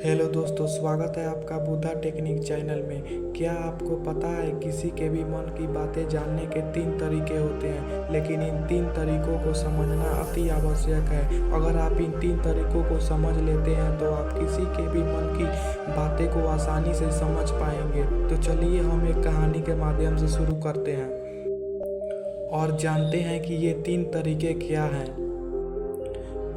Hello दोस्तों, स्वागत है आपका बुद्धा टेक्निक चैनल में। क्या आपको पता है किसी के भी मन की बातें जानने के 3 तरीके होते हैं, लेकिन इन 3 तरीकों को समझना अति आवश्यक है। अगर आप इन 3 तरीकों को समझ लेते हैं तो आप किसी के भी मन की बातें को आसानी से समझ पाएंगे। तो चलिए हम एक कहानी के माध्यम से शुरू करते हैं और जानते हैं कि ये 3 तरीके क्या हैं।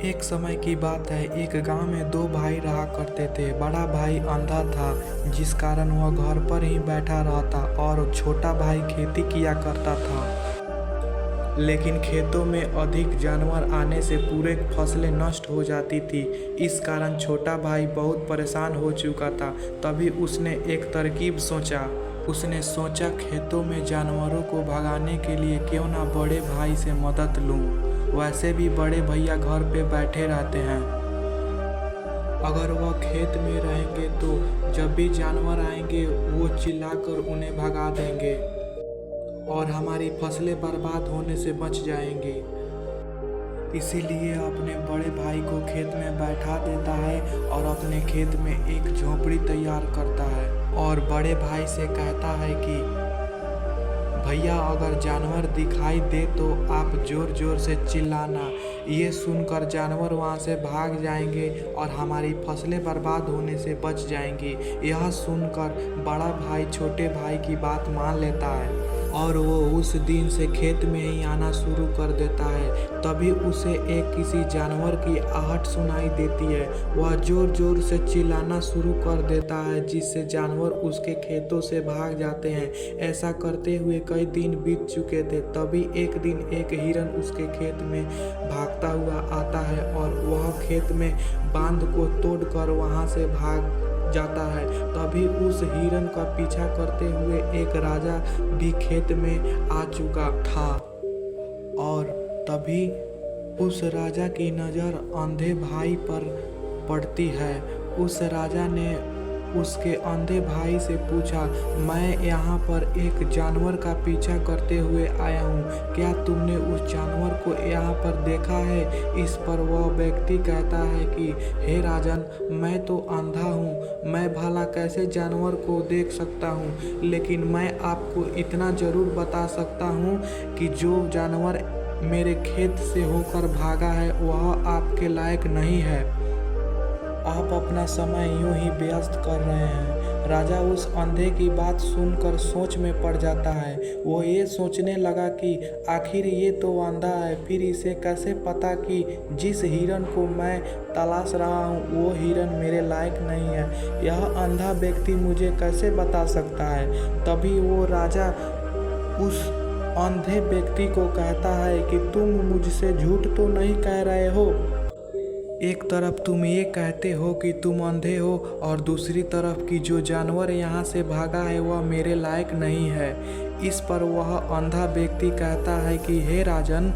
एक समय की बात है, एक गांव में 2 भाई रहा करते थे। बड़ा भाई अंधा था, जिस कारण वह घर पर ही बैठा रहता और छोटा भाई खेती किया करता था। लेकिन खेतों में अधिक जानवर आने से पूरे फसलें नष्ट हो जाती थी। इस कारण छोटा भाई बहुत परेशान हो चुका था। तभी उसने एक तरकीब सोचा। उसने सोचा खेतों में जानवरों को भगाने के लिए क्यों ना बड़े भाई से मदद लूं। वैसे भी बड़े भैया घर पे बैठे रहते हैं। अगर वह खेत में रहेंगे तो जब भी जानवर आएंगे वो चिल्लाकर उन्हें भगा देंगे और हमारी फसलें बर्बाद होने से बच जाएंगी। इसीलिए अपने बड़े भाई को खेत में बैठा देता है और अपने खेत में एक झोपड़ी तैयार करता है और बड़े भाई से कहता है कि भैया, अगर जानवर दिखाई दे तो आप जोर जोर से चिल्लाना। ये सुनकर जानवर वहाँ से भाग जाएंगे और हमारी फसलें बर्बाद होने से बच जाएंगी। यह सुनकर बड़ा भाई छोटे भाई की बात मान लेता है और वो उस दिन से खेत में ही आना शुरू कर देता है। तभी उसे एक किसी जानवर की आहट सुनाई देती है। वह जोर जोर से चिल्लाना शुरू कर देता है, जिससे जानवर उसके खेतों से भाग जाते हैं। ऐसा करते हुए कई दिन बीत चुके थे। तभी एक दिन एक हिरन उसके खेत में भागता हुआ आता है और वह खेत में बांध को तोड़कर वहां से भाग जाता है। तभी उस हिरन का पीछा करते हुए एक राजा भी खेत में आ चुका था और तभी उस राजा की नज़र अंधे भाई पर पड़ती है। उस राजा ने उसके अंधे भाई से पूछा, मैं यहाँ पर एक जानवर का पीछा करते हुए आया हूँ, क्या तुमने उस जानवर को यहाँ पर देखा है? इस पर वह व्यक्ति कहता है कि हे राजन, मैं तो अंधा हूँ, मैं भला कैसे जानवर को देख सकता हूँ, लेकिन मैं आपको इतना ज़रूर बता सकता हूँ कि जो जानवर मेरे खेत से होकर भागा है वह आपके लायक नहीं है। आप अपना समय यूं ही व्यस्त कर रहे हैं। राजा उस अंधे की बात सुनकर सोच में पड़ जाता है। वो ये सोचने लगा कि आखिर ये तो अंधा है, फिर इसे कैसे पता कि जिस हिरन को मैं तलाश रहा हूँ वो हिरन मेरे लायक नहीं है। यह अंधा व्यक्ति मुझे कैसे बता सकता है? तभी वो राजा उस अंधे व्यक्ति को कहता है कि तुम मुझसे झूठ तो नहीं कह रहे हो। एक तरफ तुम ये कहते हो कि तुम अंधे हो और दूसरी तरफ कि जो जानवर यहाँ से भागा है वह मेरे लायक नहीं है। इस पर वह अंधा व्यक्ति कहता है कि हे राजन,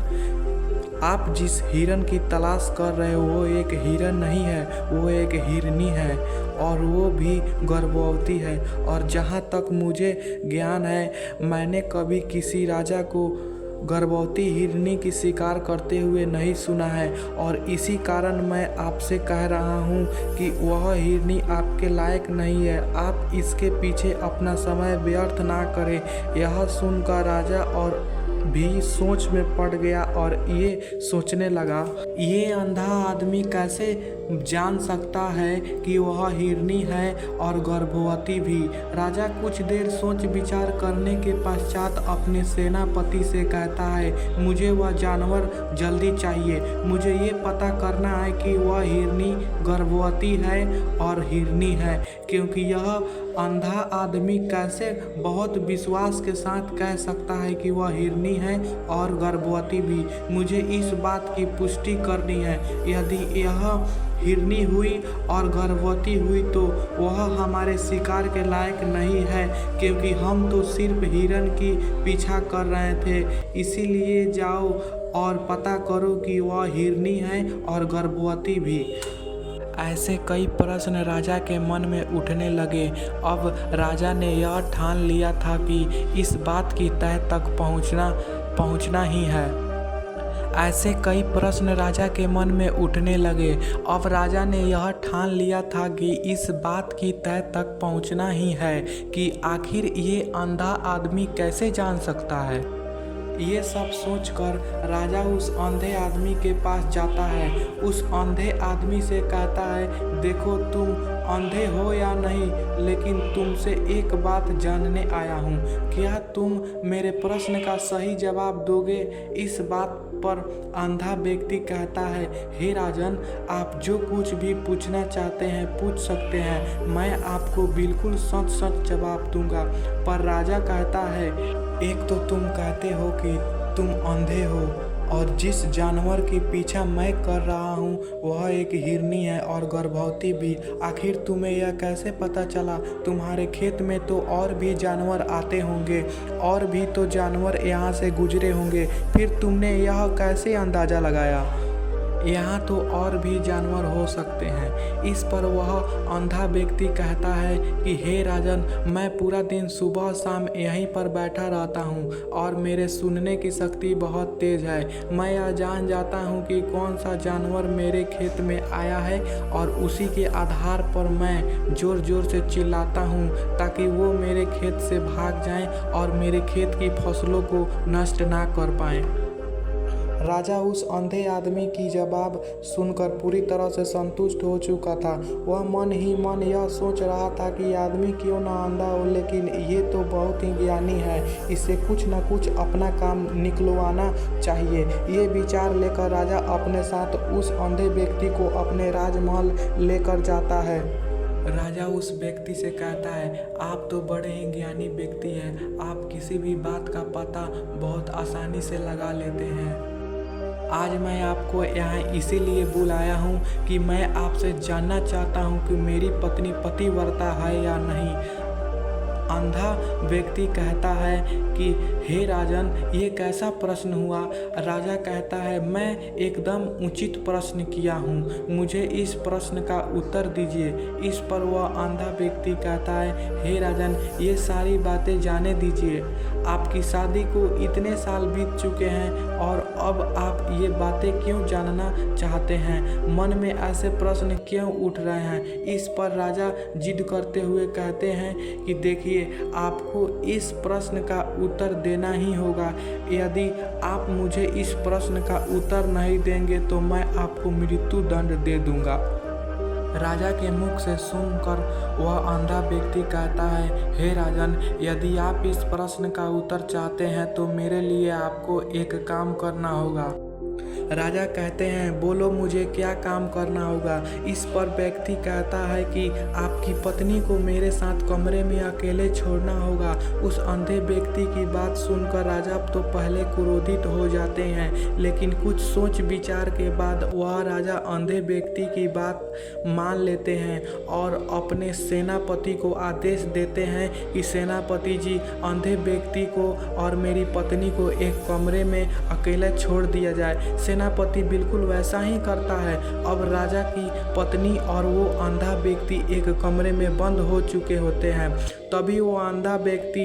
आप जिस हिरन की तलाश कर रहे हो वो एक हिरन नहीं है, वो एक हिरनी है और वो भी गर्भवती है। और जहाँ तक मुझे ज्ञान है, मैंने कभी किसी राजा को गर्भवती हिरनी की शिकार करते हुए नहीं सुना है और इसी कारण मैं आपसे कह रहा हूँ कि वह हिरनी आपके लायक नहीं है। आप इसके पीछे अपना समय व्यर्थ ना करें। यह सुनकर राजा और भी सोच में पड़ गया और ये सोचने लगा, ये अंधा आदमी कैसे जान सकता है कि वह हिरनी है और गर्भवती भी। राजा कुछ देर सोच विचार करने के पश्चात अपने सेनापति से कहता है, मुझे वह जानवर जल्दी चाहिए। मुझे ये पता करना है कि वह हिरनी गर्भवती है और हिरनी है, क्योंकि यह अंधा आदमी कैसे बहुत विश्वास के साथ कह सकता है कि वह हिरनी है और गर्भवती भी। मुझे इस बात की पुष्टि करनी है। यदि यह हिरनी हुई और गर्भवती हुई तो वह हमारे शिकार के लायक नहीं है, क्योंकि हम तो सिर्फ हिरन की पीछा कर रहे थे। इसीलिए जाओ और पता करो कि वह हिरनी है और गर्भवती भी। ऐसे कई प्रश्न राजा के मन में उठने लगे। अब राजा ने यह ठान लिया था कि इस बात की तह तक पहुंचना ही है। ऐसे कई प्रश्न राजा के मन में उठने लगे। अब राजा ने यह ठान लिया था कि इस बात की तह तक पहुंचना ही है कि आखिर ये अंधा आदमी कैसे जान सकता है। ये सब सोचकर राजा उस अंधे आदमी के पास जाता है। उस अंधे आदमी से कहता है, देखो तुम अंधे हो या नहीं, लेकिन तुमसे एक बात जानने आया हूँ। क्या तुम मेरे प्रश्न का सही जवाब दोगे? इस बात पर अंधा व्यक्ति कहता है, हे राजन, आप जो कुछ भी पूछना चाहते हैं पूछ सकते हैं, मैं आपको बिल्कुल सच सच जवाब दूंगा। पर राजा कहता है, एक तो तुम कहते हो कि तुम अंधे हो, और जिस जानवर के पीछा मैं कर रहा हूँ वह एक हिरनी है और गर्भवती भी। आखिर तुम्हें यह कैसे पता चला? तुम्हारे खेत में तो और भी जानवर आते होंगे, और भी तो जानवर यहाँ से गुजरे होंगे, फिर तुमने यह कैसे अंदाज़ा लगाया? यहाँ तो और भी जानवर हो सकते हैं। इस पर वह अंधा व्यक्ति कहता है कि हे राजन, मैं पूरा दिन सुबह शाम यहीं पर बैठा रहता हूँ और मेरे सुनने की शक्ति बहुत तेज़ है। मैं यह जान जाता हूँ कि कौन सा जानवर मेरे खेत में आया है, और उसी के आधार पर मैं ज़ोर ज़ोर से चिल्लाता हूँ ताकि वो मेरे खेत से भाग जाएं और मेरे खेत की फसलों को नष्ट ना कर पाएँ। राजा उस अंधे आदमी की जवाब सुनकर पूरी तरह से संतुष्ट हो चुका था। वह मन ही मन यह सोच रहा था कि आदमी क्यों ना अंधा हो, लेकिन ये तो बहुत ही ज्ञानी है, इससे कुछ न कुछ अपना काम निकलवाना चाहिए। ये विचार लेकर राजा अपने साथ उस अंधे व्यक्ति को अपने राजमहल लेकर जाता है। राजा उस व्यक्ति से कहता है, आप तो बड़े ही ज्ञानी व्यक्ति हैं, आप किसी भी बात का पता बहुत आसानी से लगा लेते हैं। आज मैं आपको यहाँ इसीलिए बुलाया हूँ कि मैं आपसे जानना चाहता हूँ कि मेरी पत्नी पतिव्रता है या नहीं। अंधा व्यक्ति कहता है कि हे राजन, ये कैसा प्रश्न हुआ? राजा कहता है, मैं एकदम उचित प्रश्न किया हूँ, मुझे इस प्रश्न का उत्तर दीजिए। इस पर वह अंधा व्यक्ति कहता है, हे राजन, ये सारी बातें जाने दीजिए। आपकी शादी को इतने साल बीत चुके हैं और अब आप ये बातें क्यों जानना चाहते हैं? मन में ऐसे प्रश्न क्यों उठ रहे हैं? इस पर राजा जिद करते हुए कहते हैं कि देखिए, आपको इस प्रश्न का उत्तर देना ही होगा। यदि आप मुझे इस प्रश्न का उत्तर नहीं देंगे तो मैं आपको मृत्यु दंड दे दूंगा। राजा के मुख से सुनकर वह अंधा व्यक्ति कहता है, हे राजन, यदि आप इस प्रश्न का उत्तर चाहते हैं तो मेरे लिए आपको एक काम करना होगा। राजा कहते हैं, बोलो मुझे क्या काम करना होगा? इस पर व्यक्ति कहता है कि आपकी पत्नी को मेरे साथ कमरे में अकेले छोड़ना होगा। उस अंधे व्यक्ति की बात सुनकर राजा तो पहले क्रोधित हो जाते हैं, लेकिन कुछ सोच विचार के बाद वह राजा अंधे व्यक्ति की बात मान लेते हैं और अपने सेनापति को आदेश देते हैं कि सेनापति जी, अंधे व्यक्ति को और मेरी पत्नी को एक कमरे में अकेले छोड़ दिया जाए। सेनापति बिल्कुल वैसा ही करता है। अब राजा की पत्नी और वो अंधा व्यक्ति एक कमरे में बंद हो चुके होते हैं। तभी वो अंधा व्यक्ति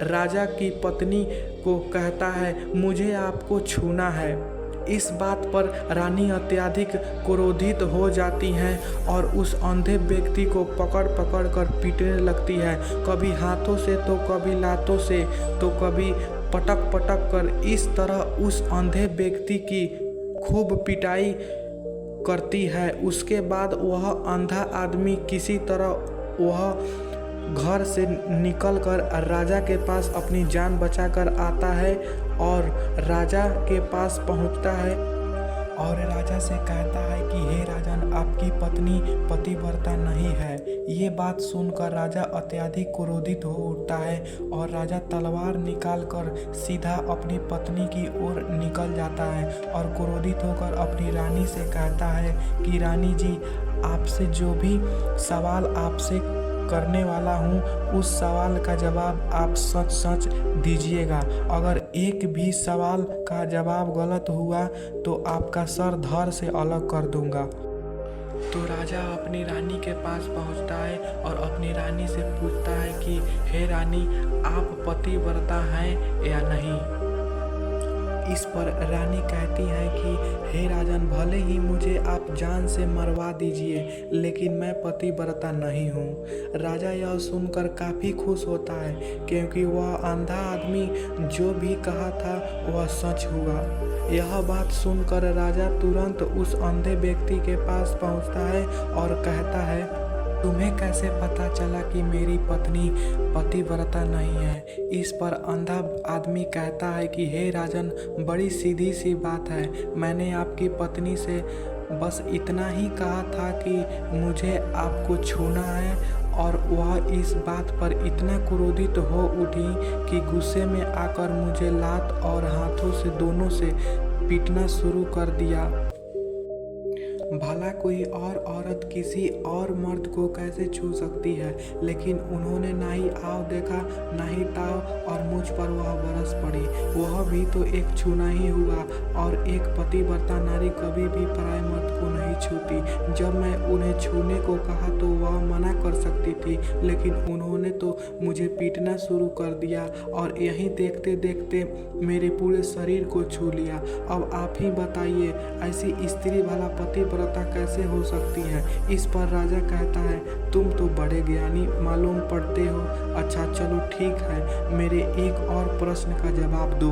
राजा की पत्नी को कहता है, मुझे आपको छूना है। इस बात पर रानी अत्यधिक क्रोधित हो जाती हैं और उस अंधे व्यक्ति को पकड़ पकड़ कर पीटने लगती है, कभी हाथों से तो कभी लातों से तो कभी पटक पटक कर। इस तरह उस अंधे व्यक्ति की खूब पिटाई करती है। उसके बाद वह अंधा आदमी किसी तरह वह घर से निकलकर राजा के पास अपनी जान बचाकर आता है और राजा के पास पहुंचता है और राजा से कहता है कि हे राजन, आपकी पत्नी पतिव्रता नहीं है। ये बात सुनकर राजा अत्यधिक क्रोधित हो उठता है और राजा तलवार निकालकर सीधा अपनी पत्नी की ओर निकल जाता है और क्रोधित होकर अपनी रानी से कहता है कि रानी जी, आपसे जो भी सवाल आपसे करने वाला हूँ उस सवाल का जवाब आप सच सच दीजिएगा। अगर एक भी सवाल का जवाब गलत हुआ तो आपका सर धड़ से अलग कर दूंगा। तो राजा अपनी रानी के पास पहुंचता है और अपनी रानी से पूछता है कि हे रानी, आप पतिव्रता हैं या नहीं। इस पर रानी कहती है कि हे राजन, भले ही मुझे आप जान से मरवा दीजिए, लेकिन मैं पतिव्रता नहीं हूँ। राजा यह सुनकर काफ़ी खुश होता है, क्योंकि वह अंधा आदमी जो भी कहा था वह सच हुआ। यह बात सुनकर राजा तुरंत उस अंधे व्यक्ति के पास पहुँचता है और कहता है, तुम्हें कैसे पता चला कि मेरी पत्नी पतिव्रता नहीं है? इस पर अंधा आदमी कहता है कि हे राजन, बड़ी सीधी सी बात है। मैंने आपकी पत्नी से बस इतना ही कहा था कि मुझे आपको छूना है, और वह इस बात पर इतना क्रोधित हो उठी कि गुस्से में आकर मुझे लात और हाथों से दोनों से पीटना शुरू कर दिया। भला कोई और औरत किसी और मर्द को कैसे छू सकती है? लेकिन उन्होंने ना ही आव देखा ना ही ताव, और मुझ पर वह बरस पड़ी। वह भी तो एक छूना ही हुआ, और एक पतिव्रता नारी कभी भी पराये मर्द को नहीं छूती। जब मैं उन्हें छूने को कहा तो वह मना कर सकती थी, लेकिन उन्होंने तो मुझे पीटना शुरू कर दिया, और यहीं देखते देखते मेरे पूरे शरीर को छू लिया। अब आप ही बताइए, ऐसी स्त्री भला पतिव्रता कैसे हो सकती है? इस पर राजा कहता है, तुम तो बड़े ज्ञानी मालूम पड़ते हो। अच्छा चलो ठीक है, मेरे एक और प्रश्न का जवाब दो।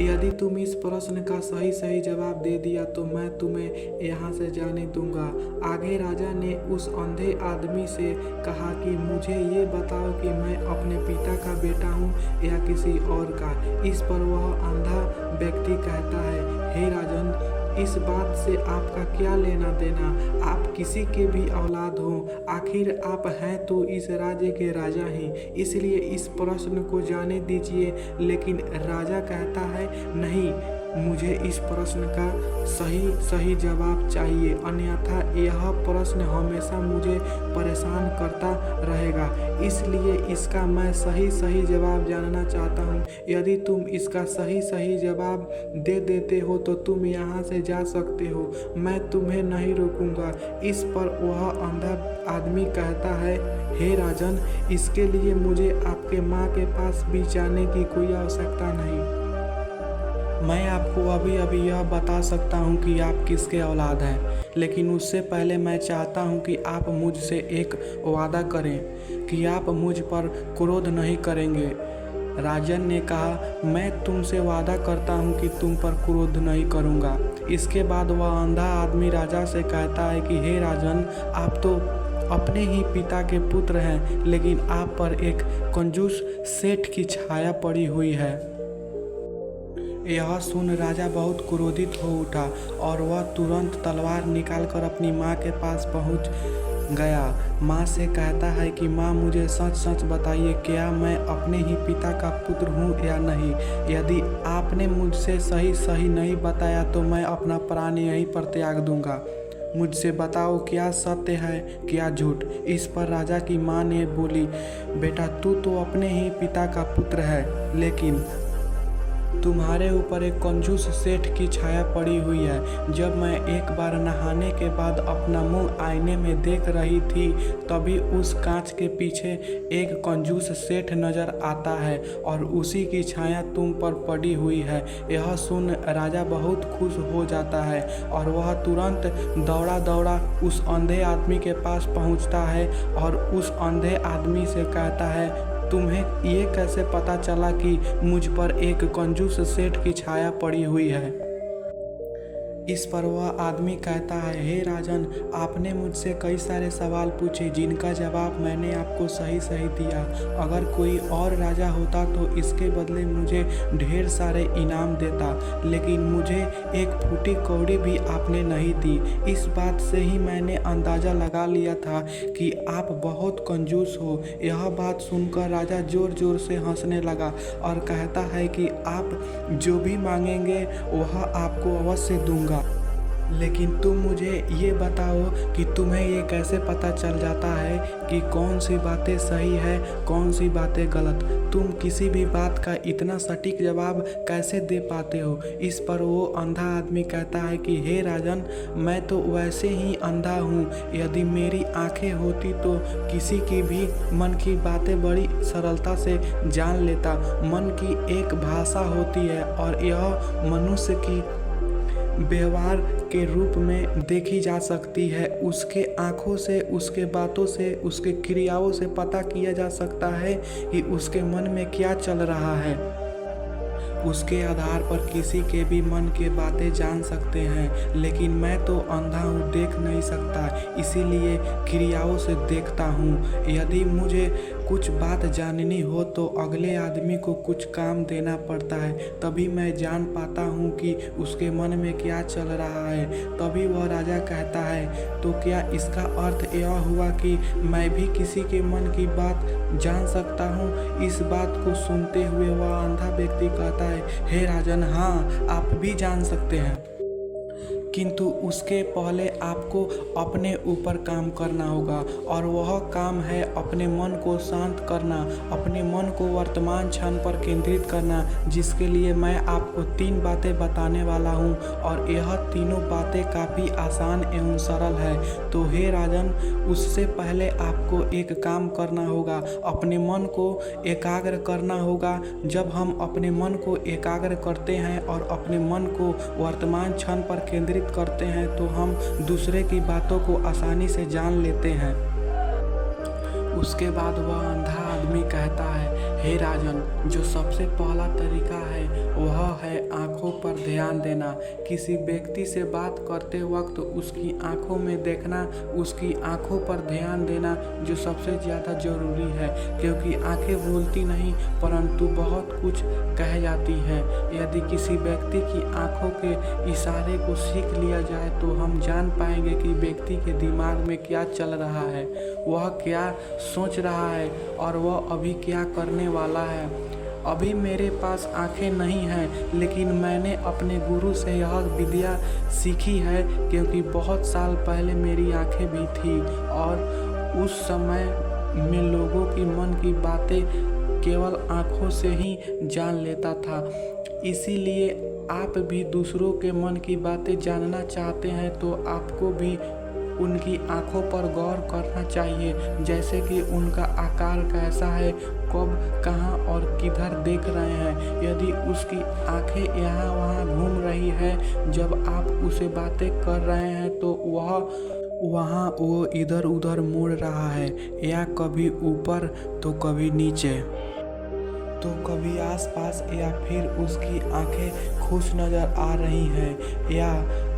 यदि तुम इस प्रश्न का सही सही जवाब दे दिया तो मैं तुम्हें यहाँ से जाने दूंगा। आगे राजा ने उस अंधे आदमी से कहा कि मुझे ये बताओ कि मैं अपने पिता का बेटा हूँ या किसी और का। इस पर वह अंधा व्यक्ति कहता है, हे राजन, इस बात से आपका क्या लेना देना? आप किसी के भी औलाद हो, आखिर आप हैं तो इस राज्य के राजा ही, इसलिए इस प्रश्न को जाने दीजिए। लेकिन राजा कहता है, नहीं, मुझे इस प्रश्न का सही सही जवाब चाहिए, अन्यथा यह प्रश्न हमेशा मुझे परेशान करता रहेगा। इसलिए इसका मैं सही सही जवाब जानना चाहता हूँ। यदि तुम इसका सही सही जवाब दे देते हो तो तुम यहाँ से जा सकते हो, मैं तुम्हें नहीं रोकूंगा। इस पर वह अंधा आदमी कहता है, हे राजन, इसके लिए मुझे आपके माँ के पास भी जाने की कोई आवश्यकता नहीं। मैं आपको अभी अभी यह बता सकता हूँ कि आप किसके औलाद हैं, लेकिन उससे पहले मैं चाहता हूँ कि आप मुझसे एक वादा करें कि आप मुझ पर क्रोध नहीं करेंगे। राजन ने कहा, मैं तुमसे वादा करता हूँ कि तुम पर क्रोध नहीं करूँगा। इसके बाद वह अंधा आदमी राजा से कहता है कि हे राजन, आप तो अपने ही पिता के पुत्र हैं, लेकिन आप पर एक कंजूस सेठ की छाया पड़ी हुई है। यह सुन राजा बहुत क्रोधित हो उठा, और वह तुरंत तलवार निकालकर अपनी माँ के पास पहुँच गया। माँ से कहता है कि माँ, मुझे सच सच बताइए, क्या मैं अपने ही पिता का पुत्र हूँ या नहीं? यदि आपने मुझसे सही सही नहीं बताया तो मैं अपना प्राण यहीं पर त्याग दूंगा। मुझसे बताओ, क्या सत्य है क्या झूठ? इस पर राजा की माँ ने बोली, बेटा, तू तो अपने ही पिता का पुत्र है, लेकिन तुम्हारे ऊपर एक कंजूस सेठ की छाया पड़ी हुई है। जब मैं एक बार नहाने के बाद अपना मुंह आईने में देख रही थी, तभी उस कांच के पीछे एक कंजूस सेठ नजर आता है, और उसी की छाया तुम पर पड़ी हुई है। यह सुन राजा बहुत खुश हो जाता है, और वह तुरंत दौड़ा दौड़ा उस अंधे आदमी के पास पहुंचता है, और उस अंधे आदमी से कहता है, तुम्हें ये कैसे पता चला कि मुझ पर एक कंजूस सेठ की छाया पड़ी हुई है? इस पर वह आदमी कहता है, हे राजन, आपने मुझसे कई सारे सवाल पूछे जिनका जवाब मैंने आपको सही सही दिया। अगर कोई और राजा होता तो इसके बदले मुझे ढेर सारे इनाम देता, लेकिन मुझे एक फूटी कौड़ी भी आपने नहीं दी। इस बात से ही मैंने अंदाज़ा लगा लिया था कि आप बहुत कंजूस हो। यह बात सुनकर राजा ज़ोर ज़ोर से हंसने लगा और कहता है कि आप जो भी मांगेंगे वह आपको अवश्य दूंगा। लेकिन तुम मुझे ये बताओ कि तुम्हें ये कैसे पता चल जाता है कि कौन सी बातें सही है, कौन सी बातें गलत। तुम किसी भी बात का इतना सटीक जवाब कैसे दे पाते हो। इस पर वो अंधा आदमी कहता है कि हे राजन, मैं तो वैसे ही अंधा हूँ। यदि मेरी आंखें होती तो किसी की भी मन की बातें बड़ी सरलता से जान लेता। मन की एक भाषा होती है और यह मनुष्य की व्यवहार के रूप में देखी जा सकती है। उसके आँखों से, उसके बातों से, उसके क्रियाओं से पता किया जा सकता है कि उसके मन में क्या चल रहा है। उसके आधार पर किसी के भी मन के बातें जान सकते हैं। लेकिन मैं तो अंधा हूँ, देख नहीं सकता, इसीलिए क्रियाओं से देखता हूँ। यदि मुझे कुछ बात जाननी हो तो अगले आदमी को कुछ काम देना पड़ता है, तभी मैं जान पाता हूँ कि उसके मन में क्या चल रहा है। तभी वह राजा कहता है, तो क्या इसका अर्थ यह हुआ कि मैं भी किसी के मन की बात जान सकता हूँ। इस बात को सुनते हुए वह अंधा व्यक्ति कहता है, हे राजन, हाँ, आप भी जान सकते हैं, किंतु उसके पहले आपको अपने ऊपर काम करना होगा। और वह काम है अपने मन को शांत करना, अपने मन को वर्तमान क्षण पर केंद्रित करना, जिसके लिए मैं आपको 3 बातें बताने वाला हूँ। और यह तीनों बातें काफ़ी आसान एवं सरल है। तो हे राजन, उससे पहले आपको एक काम करना होगा, अपने मन को एकाग्र करना होगा। जब हम अपने मन को एकाग्र करते हैं और अपने मन को वर्तमान क्षण पर केंद्रित करते हैं तो हम दूसरे की बातों को आसानी से जान लेते हैं। उसके बाद वह अंधा आदमी कहता है, हे राजन, जो सबसे पहला तरीका है वह है आँखों पर ध्यान देना। किसी व्यक्ति से बात करते वक्त उसकी आँखों में देखना, उसकी आँखों पर ध्यान देना जो सबसे ज़्यादा ज़रूरी है, क्योंकि आँखें बोलती नहीं परंतु बहुत कुछ कह जाती हैं। यदि किसी व्यक्ति की आँखों के इशारे को सीख लिया जाए तो हम जान पाएंगे कि व्यक्ति के दिमाग में क्या चल रहा है, वह क्या सोच रहा है और वह अभी क्या करने वाला है। अभी मेरे पास आंखें नहीं हैं, लेकिन मैंने अपने गुरु से यह विद्या सीखी है, क्योंकि बहुत साल पहले मेरी आंखें भी थी और उस समय में लोगों की मन की बातें केवल आंखों से ही जान लेता था। इसीलिए आप भी दूसरों के मन की बातें जानना चाहते हैं तो आपको भी उनकी आंखों पर गौर करना चाहिए, जैसे कि उनका आकार कैसा है, कब, कहाँ और किधर देख रहे हैं। यदि उसकी आंखें यहाँ वहाँ घूम रही है जब आप उसे बातें कर रहे हैं तो वहाँ वो इधर उधर मुड़ रहा है, या कभी ऊपर तो कभी नीचे, तो कभी आसपास, या फिर उसकी आंखें खुश नज़र आ रही हैं या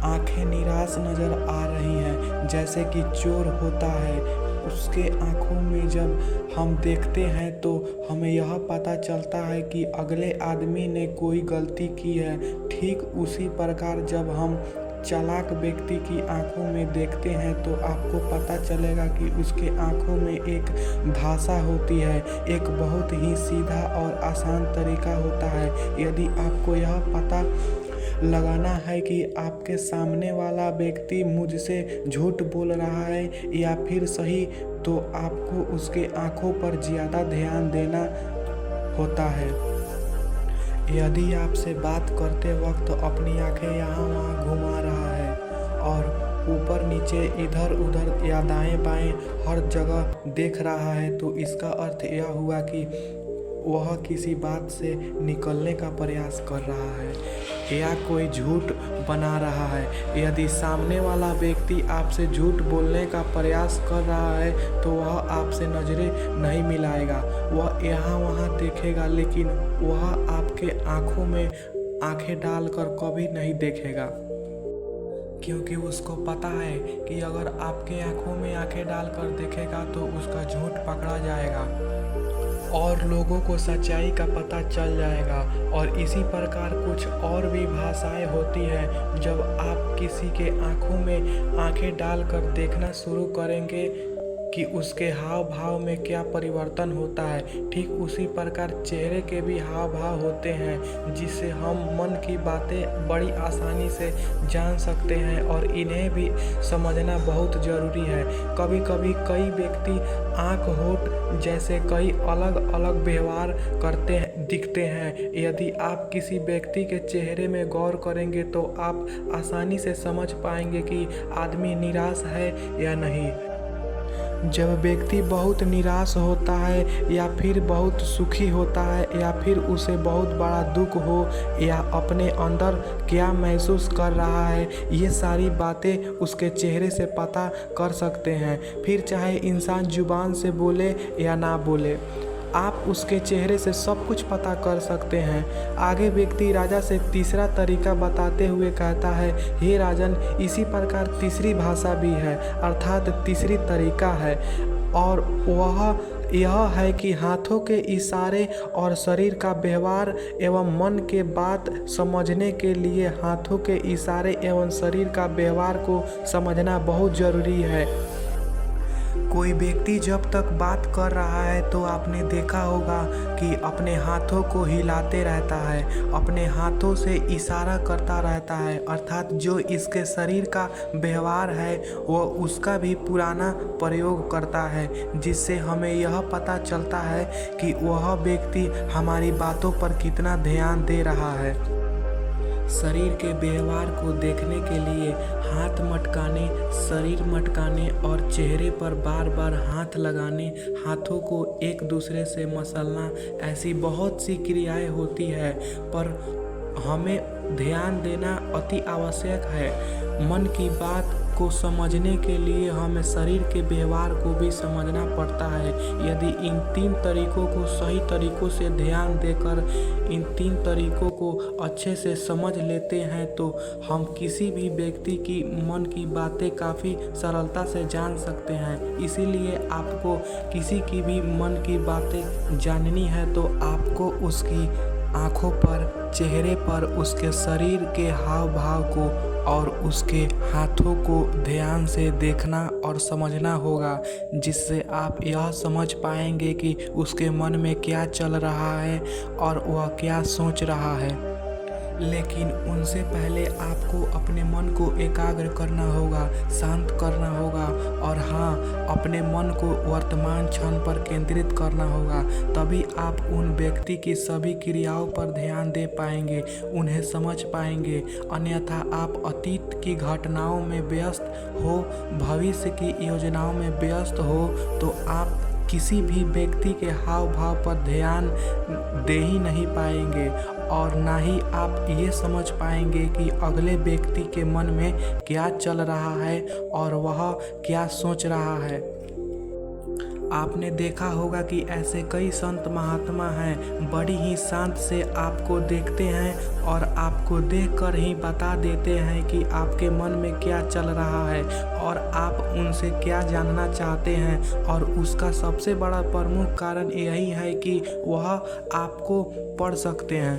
आंखें निराश नज़र आ रही हैं, जैसे कि चोर होता है। उसके आंखों में जब हम देखते हैं तो हमें यह पता चलता है कि अगले आदमी ने कोई गलती की है। ठीक उसी प्रकार जब हम चालाक व्यक्ति की आंखों में देखते हैं तो आपको पता चलेगा कि उसके आंखों में एक भाषा होती है, एक बहुत ही सीधा और आसान तरीका होता है। यदि आपको यह पता लगाना है कि आपके सामने वाला व्यक्ति मुझसे झूठ बोल रहा है या फिर सही, तो आपको उसके आंखों पर ज़्यादा ध्यान देना होता है। यदि आपसे बात करते वक्त अपनी आंखें यहाँ वहाँ घुमा रहा है और ऊपर नीचे इधर उधर या दाएं बाएं हर जगह देख रहा है, तो इसका अर्थ यह हुआ कि वह किसी बात से निकलने का प्रयास कर रहा है या कोई झूठ बना रहा है। यदि सामने वाला व्यक्ति आपसे झूठ बोलने का प्रयास कर रहा है तो वह आपसे नज़रें नहीं मिलाएगा, वह यहाँ वहाँ देखेगा, लेकिन वह आपके आँखों में आँखें डालकर कभी नहीं देखेगा, क्योंकि उसको पता है कि अगर आपके आँखों में आँखें डालकर देखेगा तो उसका झूठ पकड़ा जाएगा और लोगों को सच्चाई का पता चल जाएगा। और इसी प्रकार कुछ और भी भाषाएं होती हैं। जब आप किसी के आंखों में आंखें डालकर देखना शुरू करेंगे कि उसके हाव भाव में क्या परिवर्तन होता है, ठीक उसी प्रकार चेहरे के भी हाव भाव होते हैं जिससे हम मन की बातें बड़ी आसानी से जान सकते हैं और इन्हें भी समझना बहुत ज़रूरी है। कभी कभी कई व्यक्ति आँख होठ जैसे कई अलग अलग व्यवहार करते दिखते हैं। यदि आप किसी व्यक्ति के चेहरे में गौर करेंगे तो आप आसानी से समझ पाएंगे कि आदमी निराश है या नहीं। जब व्यक्ति बहुत निराश होता है या फिर बहुत सुखी होता है या फिर उसे बहुत बड़ा दुख हो या अपने अंदर क्या महसूस कर रहा है, ये सारी बातें उसके चेहरे से पता कर सकते हैं। फिर चाहे इंसान जुबान से बोले या ना बोले, आप उसके चेहरे से सब कुछ पता कर सकते हैं। आगे व्यक्ति राजा से तीसरा तरीका बताते हुए कहता है, हे राजन, इसी प्रकार तीसरी भाषा भी है, अर्थात तीसरी तरीका है, और वह यह है कि हाथों के इशारे और शरीर का व्यवहार एवं मन के बात समझने के लिए हाथों के इशारे एवं शरीर का व्यवहार को समझना बहुत ज़रूरी है। कोई व्यक्ति जब तक बात कर रहा है तो आपने देखा होगा कि अपने हाथों को हिलाते रहता है, अपने हाथों से इशारा करता रहता है, अर्थात जो इसके शरीर का व्यवहार है वह उसका भी पुराना प्रयोग करता है, जिससे हमें यह पता चलता है कि वह व्यक्ति हमारी बातों पर कितना ध्यान दे रहा है। शरीर के व्यवहार को देखने के लिए हाथ मटकाने, शरीर मटकाने और चेहरे पर बार बार हाथ लगाने, हाथों को एक दूसरे से मसलना, ऐसी बहुत सी क्रियाएं होती है, पर हमें ध्यान देना अति आवश्यक है। मन की बात को समझने के लिए हमें शरीर के व्यवहार को भी समझना पड़ता है। यदि इन तीन तरीकों को सही तरीकों से ध्यान देकर इन तीन तरीकों को अच्छे से समझ लेते हैं तो हम किसी भी व्यक्ति की मन की बातें काफ़ी सरलता से जान सकते हैं। इसीलिए आपको किसी की भी मन की बातें जाननी है तो आपको उसकी आँखों पर, चेहरे पर, उसके शरीर के हाव भाव को और उसके हाथों को ध्यान से देखना और समझना होगा, जिससे आप यह समझ पाएंगे कि उसके मन में क्या चल रहा है और वह क्या सोच रहा है। लेकिन उनसे पहले आपको अपने मन को एकाग्र करना होगा, शांत करना होगा और हाँ, अपने मन को वर्तमान क्षण पर केंद्रित करना होगा। तभी आप उन व्यक्ति की सभी क्रियाओं पर ध्यान दे पाएंगे, उन्हें समझ पाएंगे। अन्यथा आप अतीत की घटनाओं में व्यस्त हो, भविष्य की योजनाओं में व्यस्त हो तो आप किसी भी व्यक्ति के हाव भाव पर ध्यान दे ही नहीं पाएंगे और ना ही आप ये समझ पाएंगे कि अगले व्यक्ति के मन में क्या चल रहा है और वह क्या सोच रहा है। आपने देखा होगा कि ऐसे कई संत महात्मा हैं, बड़ी ही शांत से आपको देखते हैं और आपको देखकर ही बता देते हैं कि आपके मन में क्या चल रहा है और आप उनसे क्या जानना चाहते हैं। और उसका सबसे बड़ा प्रमुख कारण यही है कि वह आपको पढ़ सकते हैं,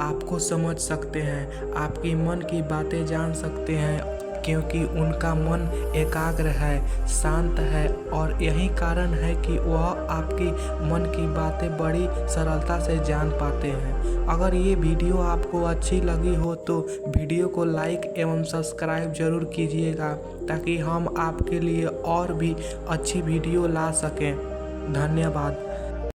आपको समझ सकते हैं, आपकी मन की बातें जान सकते हैं, क्योंकि उनका मन एकाग्र है, शांत है और यही कारण है कि वह आपकी मन की बातें बड़ी सरलता से जान पाते हैं। अगर ये वीडियो आपको अच्छी लगी हो तो वीडियो को लाइक एवं सब्सक्राइब जरूर कीजिएगा, ताकि हम आपके लिए और भी अच्छी वीडियो ला सकें। धन्यवाद।